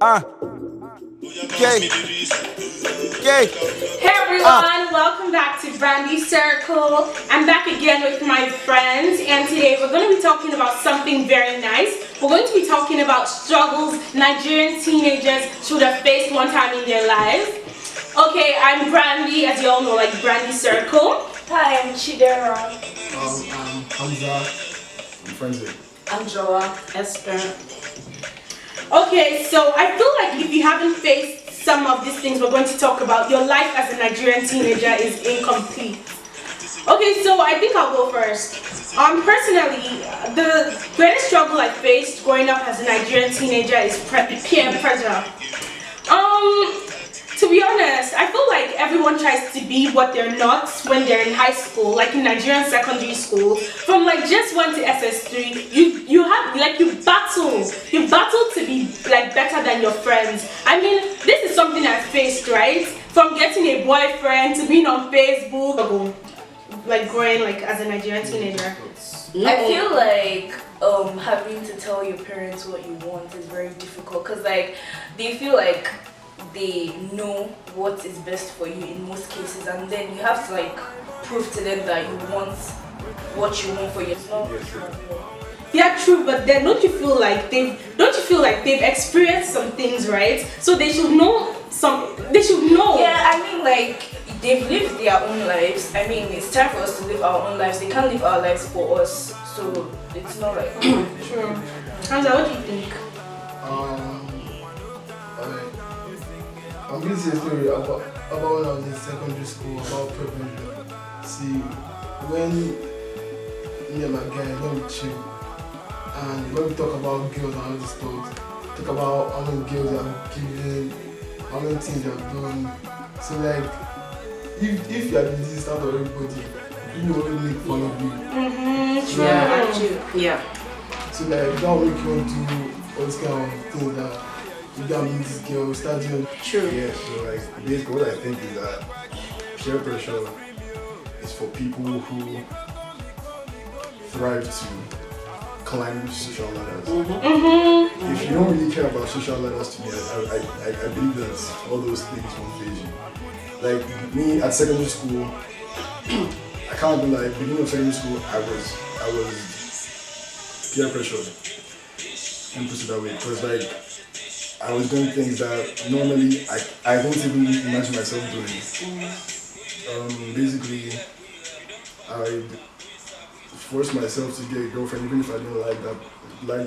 Okay. Okay. Hey everyone, welcome back to Brandy Circle. I'm back again with my friends, and today we're going to be talking about something very nice. We're going to be talking about struggles Nigerian teenagers should have faced one time in their lives. Okay, I'm Brandy, as you all know, like Brandy Circle. Hi, I'm Chidera. I'm Hamza. I'm Frenzy. I'm Joa. Esther. Okay, so I feel like if you haven't faced some of these things we're going to talk about, your life as a Nigerian teenager is incomplete. Okay, so I think I'll go first. Personally, the greatest struggle I faced growing up as a Nigerian teenager is peer pressure. To be honest, I feel like everyone tries to be what they're not when they're in high school, like in Nigerian secondary school. From like just 1 to SS3, you battle to be like better than your friends. I mean, this is something I faced, right? From getting a boyfriend to being on Facebook, like growing like as a Nigerian teenager. I feel like having to tell your parents what you want is very difficult because like they feel like they know what is best for you in most cases, and then you have to like prove to them that you want what you want for yourself. Yeah, true, but then don't you feel like they've experienced some things, right? So they should know Yeah, I mean like they've lived their own lives. I mean it's time for us to live our own lives. They can't live our lives for us, so it's not like True. Hamza, what do you think? I'm going to say a story about when I was in secondary school about peer pressure. See, when me and my guys, when we chill, and when we talk about girls and all this stuff, talk about how many girls they have given, how many things they have done. So like, if you are the disease out of everybody, people will make fun of you. Mm-hmm. yeah, actually, yeah. So like, that will make you want to do all this kind of things that you gotta meet this girl, start doing. True. Yeah, so like basically what I think is that peer pressure is for people who thrive to climb social ladders. Mm-hmm. If you don't really care about social ladders to me, I believe that all those things won't phase you. Like me at secondary school, I can't be like beginning of secondary school I was peer pressured and put it that way because like I was doing things that normally I don't even imagine myself doing. Basically, I forced myself to get a girlfriend even if I didn't like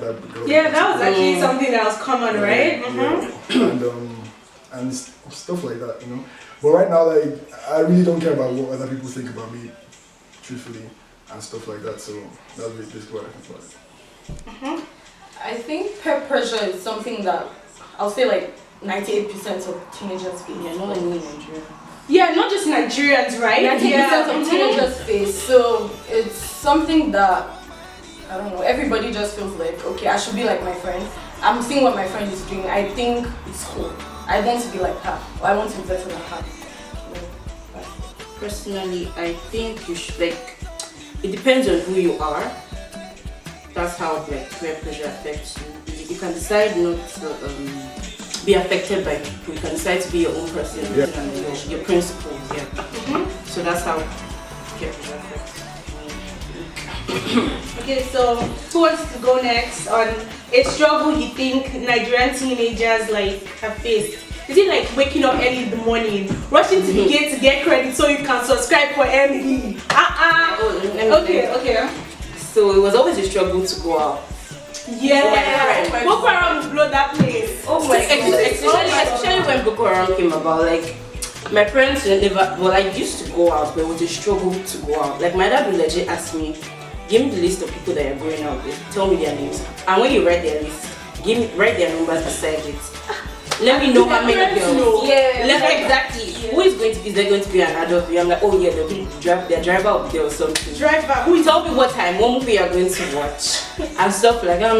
that girl. Yeah, that was actually something that was common, right? Yeah. And stuff like that, you know. But right now, like I really don't care about what other people think about me, truthfully, and stuff like that. So that's basically what I think about it. I think peer pressure is something that I'll say like 98% of teenagers face. Yeah, not only Nigeria. Yeah, not just Nigerians, right? 98% of teenagers face. So it's something that I don't know. Everybody just feels like okay, I should be like my friend. I'm seeing what my friend is doing. I think it's cool. I want to be like her. Or I want to be better than her. Personally, I think you should like. It depends on who you are. That's how like peer pressure affects you. You can decide not to be affected by people. You can decide to be your own person and your principles. Yeah. So that's how peer pressure affects you. Okay, so who wants to go next on a struggle you think Nigerian teenagers like have faced? Is it like waking up early in the morning, rushing to the gate to get credit so you can subscribe for MB? Okay. So it was always a struggle to go out. Yeah, Boko Haram blow that place. Oh my god! Especially when Boko Haram came about, like my parents never. Well, I used to go out, but it was a struggle to go out. Like my dad would legit ask me, "Give me the list of people that you're going out with. Tell me their names, and when you write their list, write their numbers beside it. Let me know how many girls. Exactly. Yeah. Who is there going to be an adult? I'm like, oh yeah, their driver will be there or something. Driver. Who tell me what time, what movie you're going to watch, and stuff like that.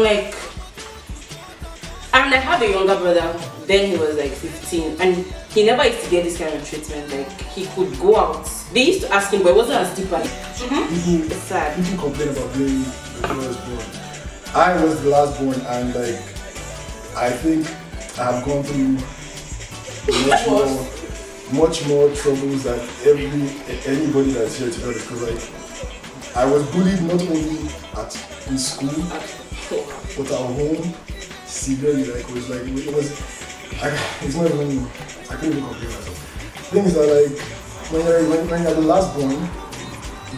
And I have a younger brother. Then he was like 15, and he never used to get this kind of treatment. Like he could go out. They used to ask him, but it wasn't as deep as. It's sad. People complain about being the firstborn. I was the last born, and like I think I've gone through much more troubles than anybody that's here today, because like I was bullied not only in school but at home severely. Like it's not even, I couldn't even complain myself. Things that like when you're the last born,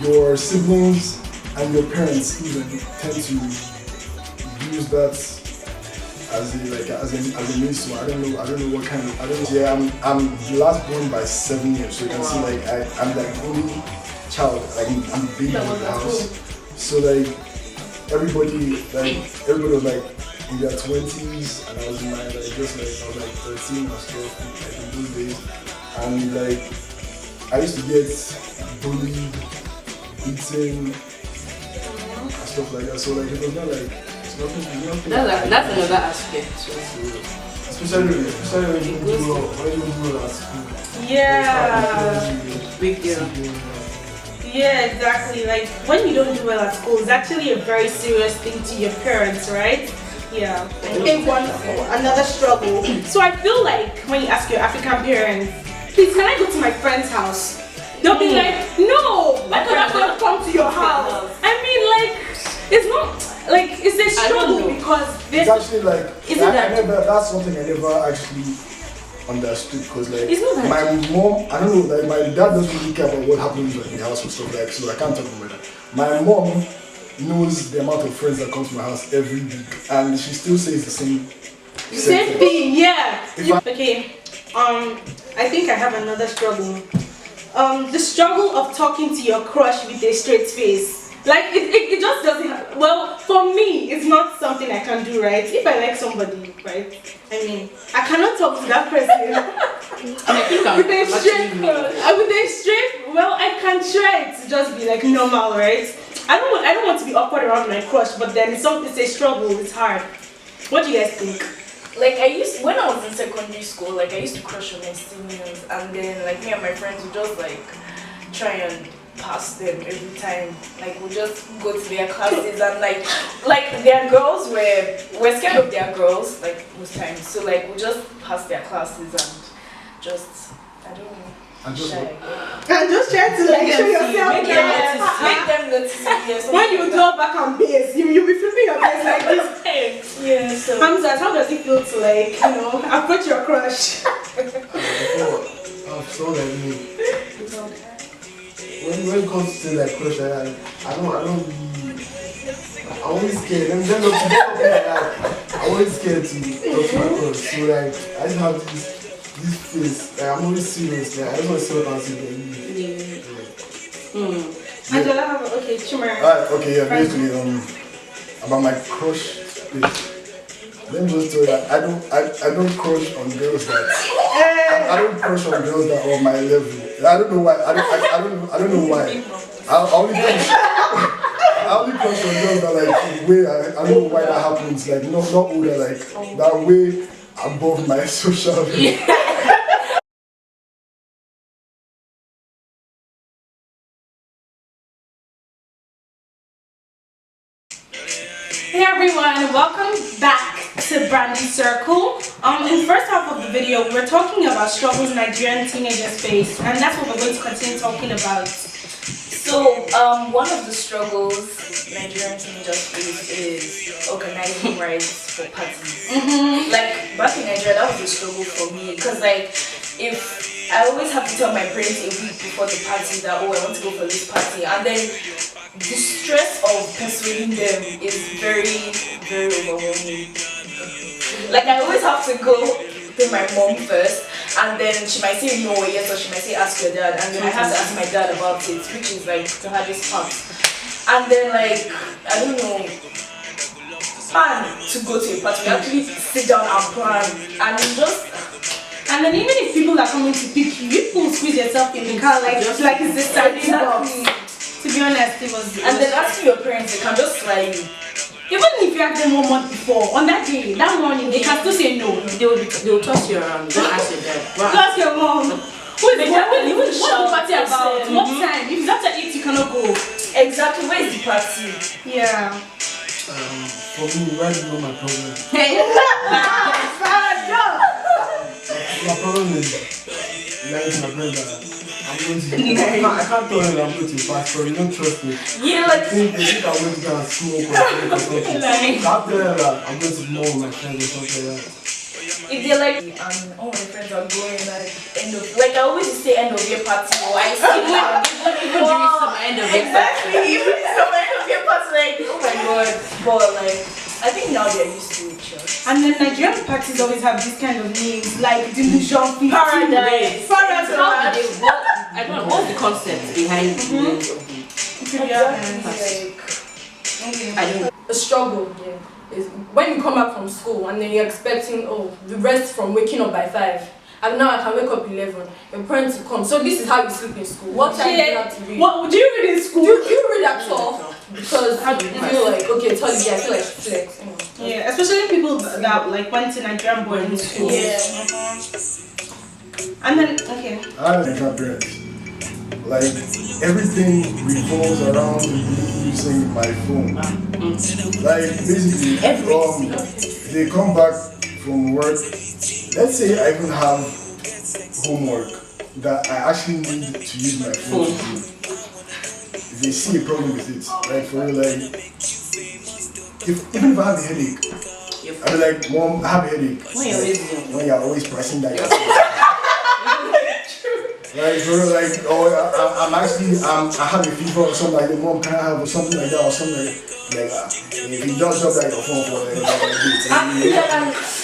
your siblings and your parents even tend to use that as a means to, I don't know what kind of, yeah, I'm the last born by 7 years, so you can see like I'm like the only child, like I'm the baby in the house. So like everybody was like in their 20s and I was in my I was like 13 or so, like in those days, and like I used to get bullied, beaten and stuff like that. So like it was not like nothing. That's another aspect. Especially when you do at school. Yeah. Big deal. Yeah, exactly. Like when you don't do well at school, it's actually a very serious thing to your parents, right? Yeah. I think another struggle. So I feel like when you ask your African parents, please can I go to my friend's house? They'll be like, no, I'm not gonna come to your house. I mean, like, it's not like it's a struggle because it's actually like that's something I never actually understood, because like my mom, I don't know, like my dad doesn't really care about what happens like, in the house and stuff like, so I can't talk about that. My mom knows the amount of friends that come to my house every week, and she still says the same thing. Yeah. Okay. I think I have another struggle. The struggle of talking to your crush with a straight face. Like it just doesn't. Well, for me, it's not something I can do, right? If I like somebody, right? I mean, I cannot talk to that person with a straight. Well, I can try to just be like normal, right? I don't want to be awkward around my crush, but then it's a struggle. It's hard. What do you guys think? Like when I was in secondary school, like I used to crush on my seniors, and then like me and my friends would just like try and pass them every time. Like we'll just go to their classes and like their girls we're scared of their girls like most times. So like we'll just pass their classes and just I don't know. And just try to like show yourself. Make them notice. Yes, when you draw back and base, you'll be flipping your face like this. Yeah. So Hamza, how does it feel to like approach your crush? I've so like me. When it comes to like crush, I'm always scared. I'm always scared to talk to my crush. So like I just have this face. Like, I'm always serious. Like I don't want to see what I'm saying. Angela, okay, Chimera. Okay, yeah, basically about my crush. Let me just tell you that I don't crush on girls that I don't crush on girls that are on my level. I don't know why. I don't know why. I only crush on girls that like way I don't know why that happens. Like not older, like that way above my social level. Hey everyone, welcome back to Brandy's Circle. In the first half of the video, we're talking about struggles Nigerian teenagers face, and that's what we're going to continue talking about. So, one of the struggles Nigerian teenagers face is organizing rides for parties. Like back in Nigeria, that was a struggle for me because like if I always have to tell my parents a week before the party that I want to go for this party, and then the stress of persuading them is very, very overwhelming. Like I always have to go to my mom first, and then she might say no, yes, or she might say ask your dad, and then I have to ask my dad about it, which is like the hardest part. And then like I don't know, plan to go to a party. We actually sit down and plan, and and then even if people are coming to pick you, you will squeeze yourself in the car like it's the standing box. To be honest, it was. And then asking your parents, they can just fly you. Even if you ask them 1 month before, on that day, that morning, they can still say no. They will toss you around. Don't ask your dad. Don't ask your mom. What's the party about? What time? If it's after 8, you cannot go. Exactly. Where is the party? Yeah. For me, right is not my problem. Hey. problem is lying to my friend that I'm going to. I can't tell them I'm going to fast, but you don't trust me. Yeah, like They think I'm going to go and smoke or drink or something. So I tell them that I'm going to know my friends or something like that. if they're like, all my friends are going like end of, like I always say end of year party, or I see Even during some end of year exactly, even some end of year party, like oh my god, but like I think now they're used to it. Sure. And then Nigerian parties always have this kind of names like Delusion 15. Paradise. Paradise. I don't know what's the concept behind the name of the Exactly, I don't know. A struggle, yeah, is when you come back from school and then you're expecting the rest from waking up by 5. And now I can wake up 11. Your parents will come. So this is how you sleep in school. What time do you have to read? What do you read in school? Do you read at all? Because you feel like okay, it's holiday. I feel like flex. Yeah, especially people that like went to Nigerian boarding school. Yeah. And then okay. I have Nigerian parents. Like everything revolves around me using my phone. Like basically, they come back from work. Let's say I even have homework that I actually need to use my phone to do. If they see a problem with it, like for real, like even if I have a headache, I'll be like, Mom, I have a headache. When you're always pressing that yourself. Like, bro, like, I have a fever or something like that. Mom, can I have something like that or something like that? Like, if you don't drop that your phone for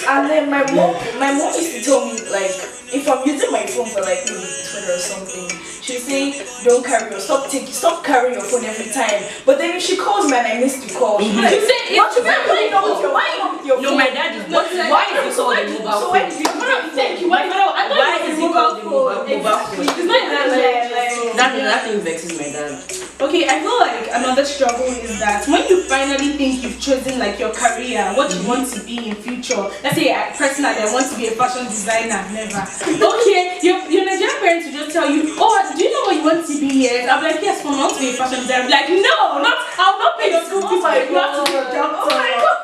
And then my mom used to tell me like if I'm using my phone for like maybe Twitter or something, she'll say don't stop carrying your phone every time. But then if she calls me and I miss the call, she'll say what you playing with your phone? No, my dad is why is this all the mobile phone? So why did you Thank you. Why is it called the mobile phone? It's not that That thing vexes my dad. Okay, I feel like another struggle is that when you finally think you've chosen like your career, what you want to be in future. Let's say personally I want to be a fashion designer, never. Okay, your Nigerian parents will just tell you, oh, do you know what you want to be here? I'm like, yes, Mom, I want to be a fashion designer. I'm like, no, I'll not pay your school fees, but you have to be a doctor. Oh my God.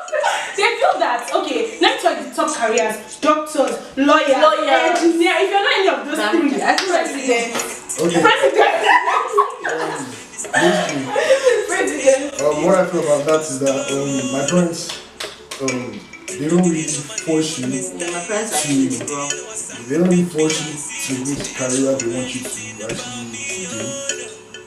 They feel that. Okay, let's talk the top careers: doctors, lawyers, engineer. If you're not any of those three, I feel president. What I feel about that is that my parents, they don't really force you My friends are they don't really force you to which career they want you to actually do.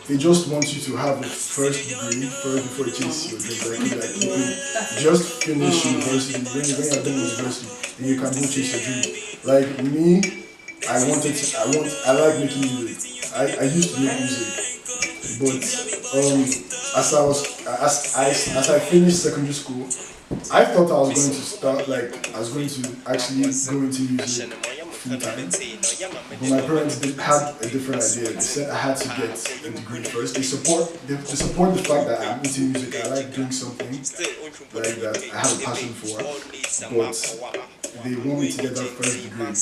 They just want you to have a first degree before you chase your dreams. Like you can just finish university. When you're done with university, then you can go chase your dreams. Like me, I like making music. I used to make music, but as I finished secondary school, I thought I was going to actually go into music full time. But my parents had a different idea. They said I had to get a degree first. They support the fact that I'm into music. I like doing something like that I have a passion for, but they want me to get that first degree.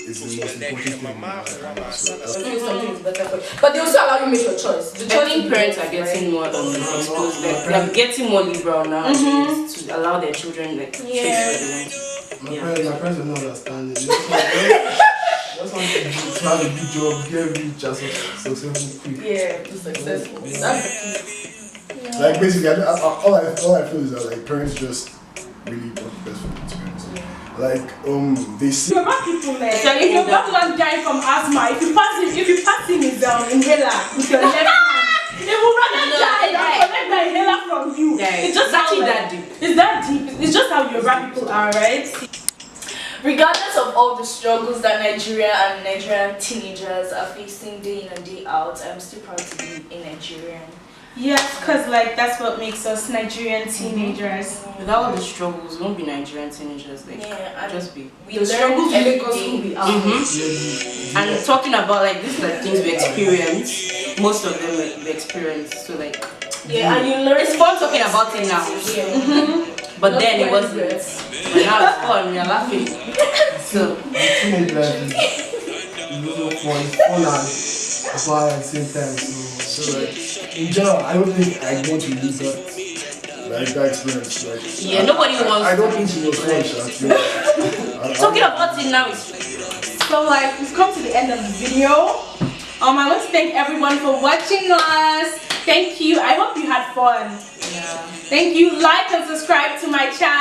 It's the most important thing in my life. Something is better for you. But they also allow you make your choice. The I think parents are getting more exposed. Like, they're getting more liberal now to allow their children like choose what they want. My parents are not understanding. Just want to have a good job, get rich, and successful quick. Yeah, be successful. Like basically, all I feel is that like parents just really want the best for me, to be honest. Like they see. Yoruba people, like, if your back man dying from asthma, if you pass him his inhaler with your left hand, they will rather die than collect the inhaler from you. Yeah, it's just actually how, that deep. It's that deep. It's just how Yoruba people are, right? Regardless of all the struggles that Nigerian teenagers are facing day in and day out, I'm still proud to be a Nigerian. Yes, because like that's what makes us Nigerian teenagers. Without all the struggles, we won't be Nigerian teenagers. Like, Yeah, just be. We The struggles learn make us every who we day. are. And talking about like these like things we experience, most of them we experience. So like, Yeah, and you learn. it's fun talking about it now. Yeah. But then it wasn't. But now it's fun. We are laughing. So Teenage life is also fun. It's fun and fun at the same time. So like in general, I don't think I want to lose that experience. Like yeah, nobody wants. I don't think it was fun. Actually. Talking about it now is So like we've come to the end of the video. I want to thank everyone for watching us. Thank you. I hope you had fun. Yeah. Thank you. Like and subscribe to my channel.